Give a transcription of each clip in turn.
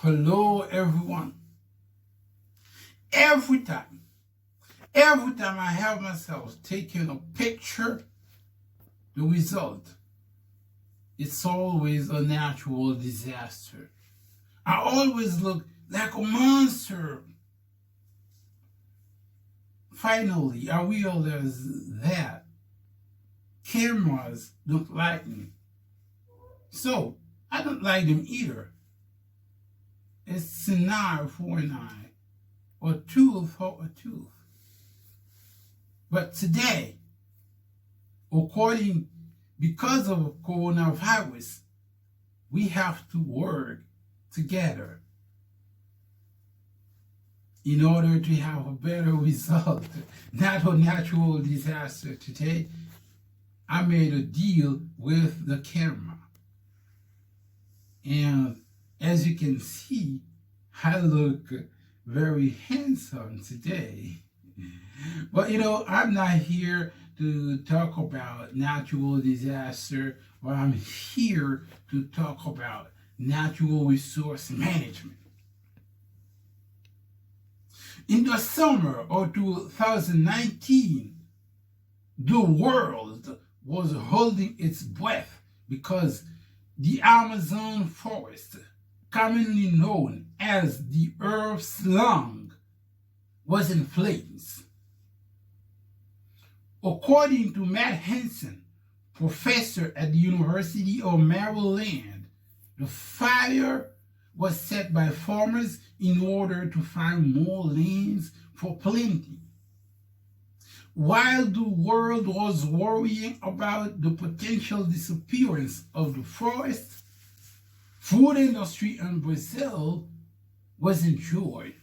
Hello, everyone. Every time I have myself taking a picture, the result, it's always a natural disaster. I always look like a monster. Finally, I realized that cameras don't like me. So, I don't like them either. It's an eye for an eye, or a tooth for a tooth. But today, because of coronavirus, we have to work together in order to have a better result, not a natural disaster. Today, I made a deal with the camera. And as you can see, I look very handsome today. But I'm not here to talk about natural disaster, but I'm here to talk about natural resource management. In the summer of 2019, the world was holding its breath because the Amazon forest, commonly known as the Earth's lung, was in flames. According to Matt Hansen, professor at the University of Maryland, the fire was set by farmers in order to find more lands for planting. While the world was worrying about the potential disappearance of the forest, food industry in Brazil was enjoyed.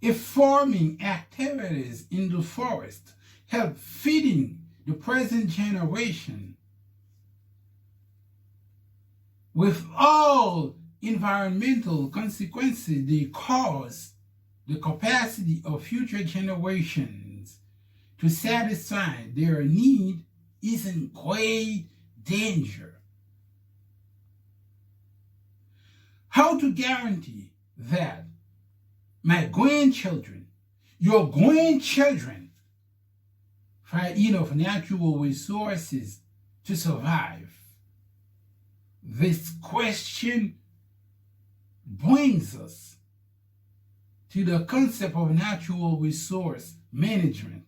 If farming activities in the forest help feeding the present generation, with all environmental consequences they cause, the capacity of future generations to satisfy their need is in great danger. How to guarantee that my grandchildren, your grandchildren, find enough natural resources to survive? This question brings us to the concept of natural resource management.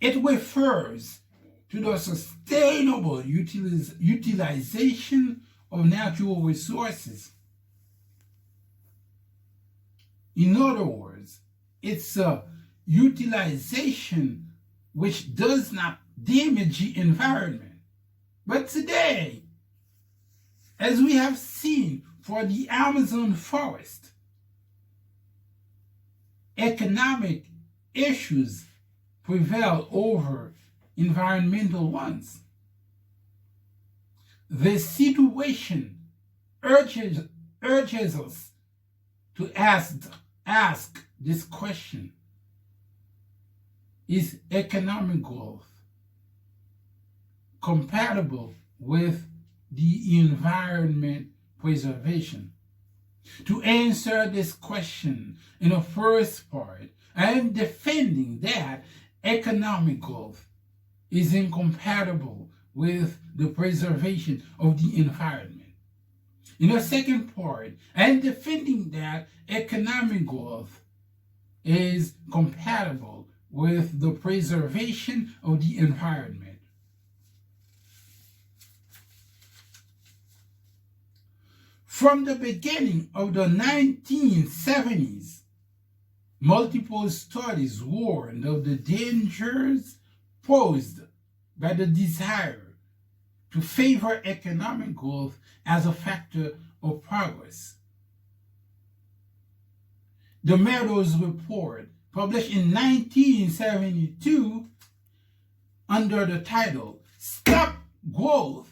It refers to the sustainable utilization of natural resources. In other words, it's a utilization which does not damage the environment. But today, as we have seen for the Amazon forest, economic issues prevail over environmental ones. This situation urges us to ask this question: is economic growth compatible with the environment preservation? To answer this question in the first part, I am defending that economic growth is incompatible with the preservation of the environment. In the second part, I am defending that economic growth is compatible with the preservation of the environment. From the beginning of the 1970s, multiple studies warned of the dangers posed by the desire to favor economic growth as a factor of progress. The Meadows Report, published in 1972 under the title "Stop Growth,"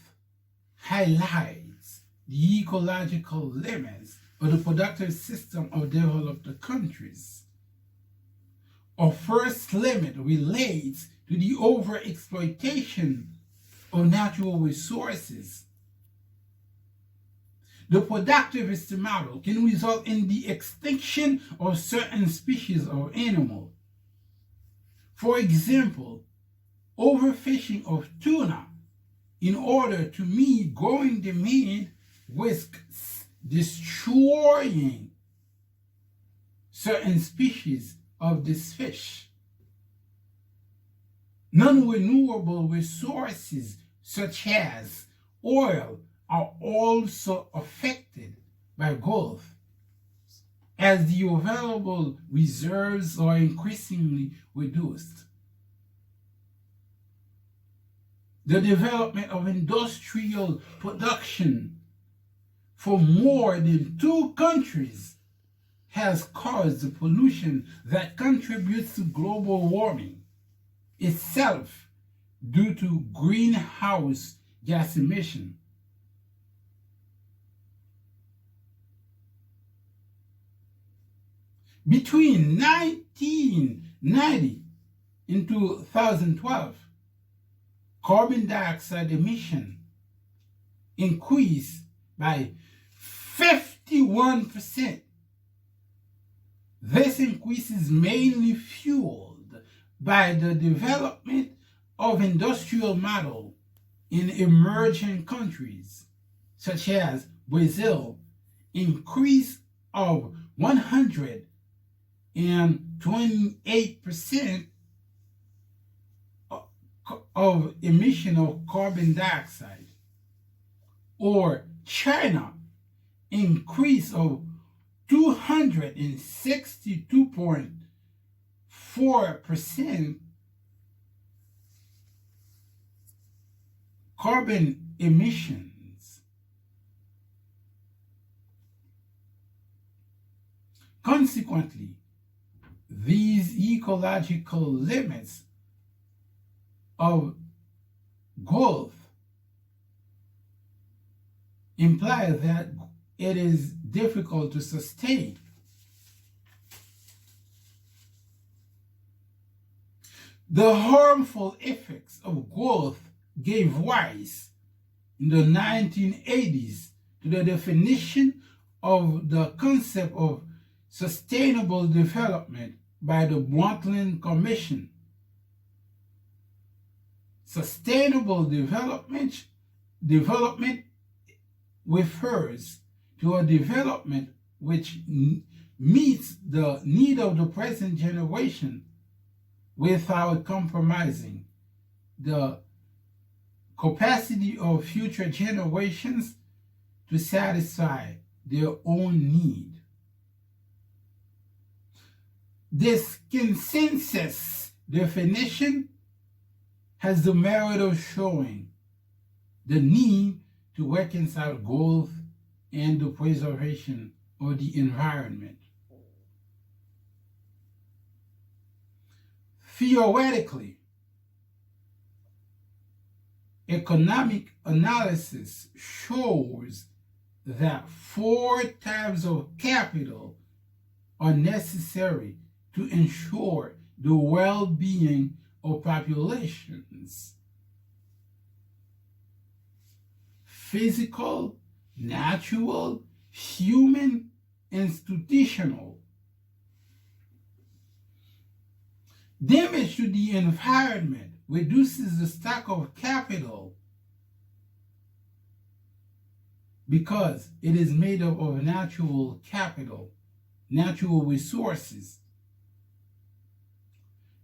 highlights the ecological limits of the productive system of developed countries. Our first limit relates to the overexploitation of natural resources. The productivist model can result in the extinction of certain species of animal. For example, overfishing of tuna in order to meet growing demand risks destroying certain species of this fish. Non-renewable resources such as oil are also affected by growth, as the available reserves are increasingly reduced. The development of industrial production for more than 2 countries has caused the pollution that contributes to global warming itself due to greenhouse gas emission. Between 1990 and 2012, carbon dioxide emission increased by 51%. This increase is mainly fueled by the development of industrial model in emerging countries, such as Brazil, increase of 128% of emission of carbon dioxide, or China, increase of 262.4% carbon emissions. Consequently, these ecological limits of growth imply that it is difficult to sustain. The harmful effects of growth gave rise in the 1980s to the definition of the concept of sustainable development by the Brundtland Commission. Sustainable development refers to a development which meets the need of the present generation without compromising the capacity of future generations to satisfy their own need. This consensus definition has the merit of showing the need to reconcile growth and the preservation of the environment. Theoretically, economic analysis shows that 4 types of capital are necessary to ensure the well-being of populations: physical, natural, human, institutional. Damage to the environment reduces the stock of capital because it is made up of natural capital, natural resources.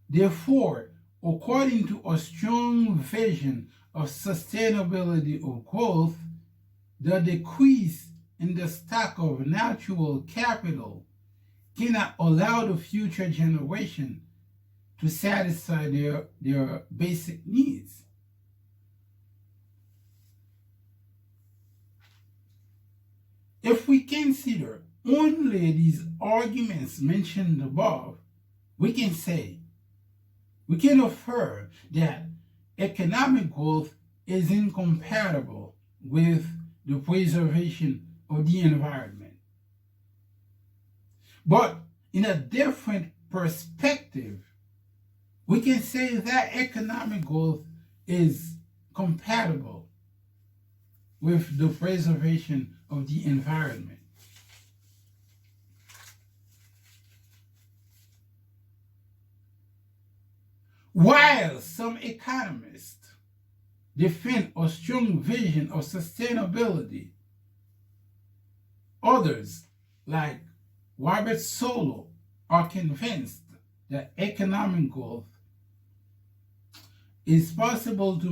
Therefore, according to a strong vision of sustainability of growth, the decrease in the stock of natural capital cannot allow the future generation to satisfy their basic needs. If we consider only these arguments mentioned above, we can affirm that economic growth is incompatible with the preservation of the environment. But in a different perspective, we can say that economic growth is compatible with the preservation of the environment. While some economists defend a strong vision of sustainability, others, like Robert Solow, are convinced that economic growth is possible to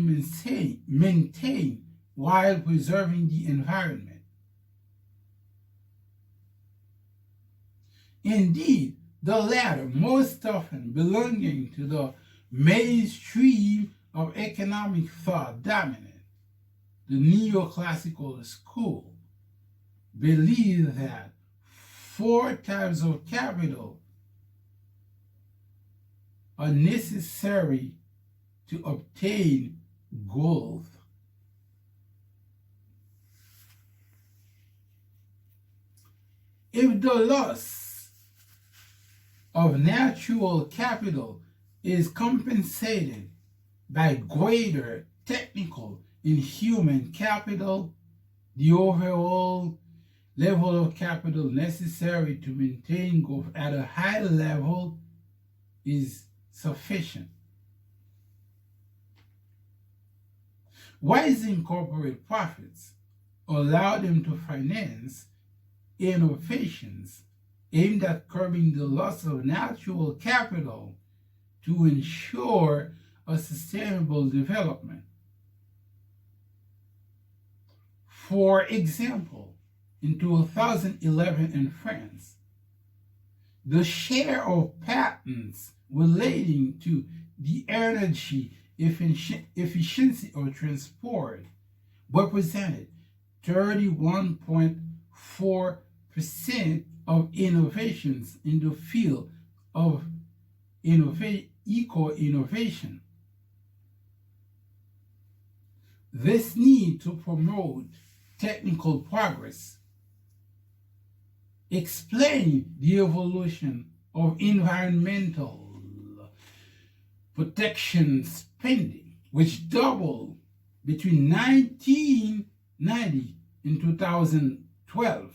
maintain while preserving the environment. Indeed, the latter most often belonging to the mainstream of economic thought dominant, the neoclassical school, believe that 4 types of capital are necessary to obtain growth. If the loss of natural capital is compensated by greater technical and human capital, the overall level of capital necessary to maintain growth at a high level is sufficient. Rising corporate profits allow them to finance innovations aimed at curbing the loss of natural capital to ensure a sustainable development. For example, in 2011 in France, the share of patents relating to the energy efficiency of transport represented 31.4% of innovations in the field of eco-innovation. This need to promote technical progress explain the evolution of environmental protection spending, which doubled between 1990 and 2012,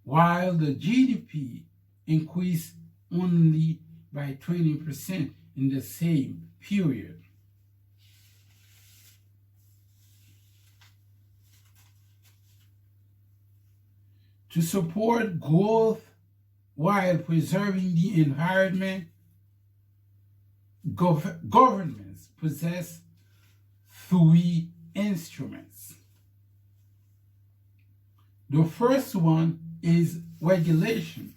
while the GDP increased only by 20% in the same period. To support growth while preserving the environment, governments possess 3 instruments. The first one is regulation.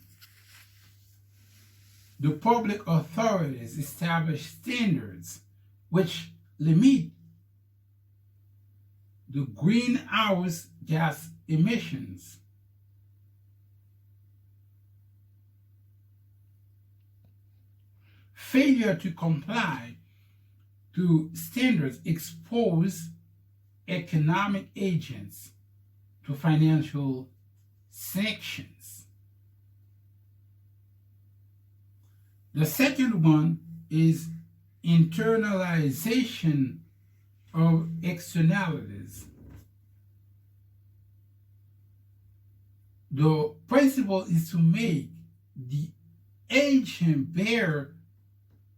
The public authorities establish standards which limit the greenhouse gas emissions. Failure to comply to standards expose economic agents to financial sanctions. The second one is internalization of externalities. The principle is to make the agent bear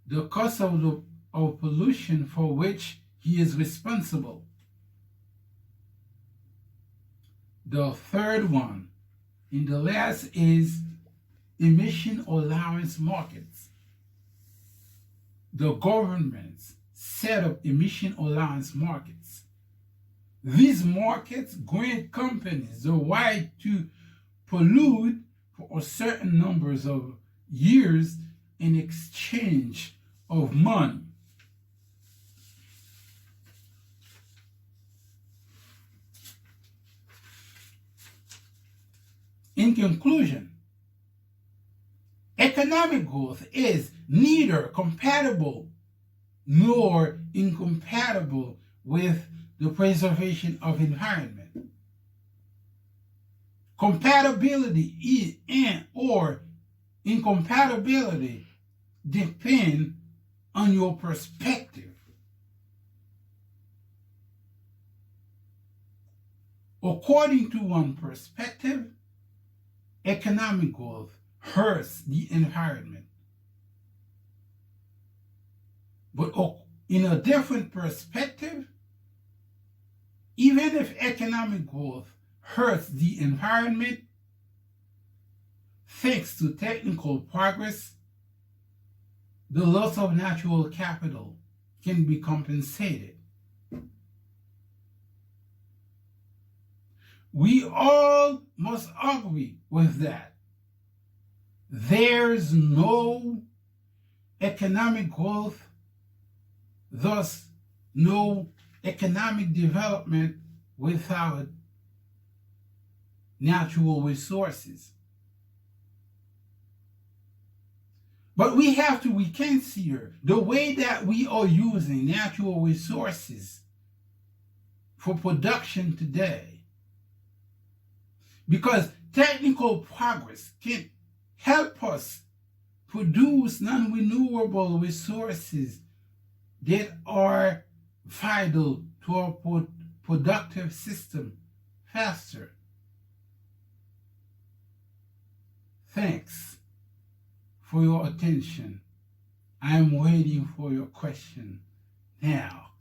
the cost of pollution for which he is responsible. The third one, and the last, is emission allowance markets. The governments set up emission allowance markets. These markets grant companies the right to pollute for a certain numbers of years in exchange of money. In conclusion, economic growth is neither compatible nor incompatible with the preservation of environment. Compatibility or incompatibility depend on your perspective. According to one perspective, economic growth hurts the environment. But in a different perspective, even if economic growth hurts the environment, thanks to technical progress, the loss of natural capital can be compensated. We all must agree with that. There's no economic growth, thus no economic development without natural resources. But we consider the way that we are using natural resources for production today. Because technical progress can help us produce non-renewable resources that are vital to our productive system faster. Thanks for your attention. I'm waiting for your question now.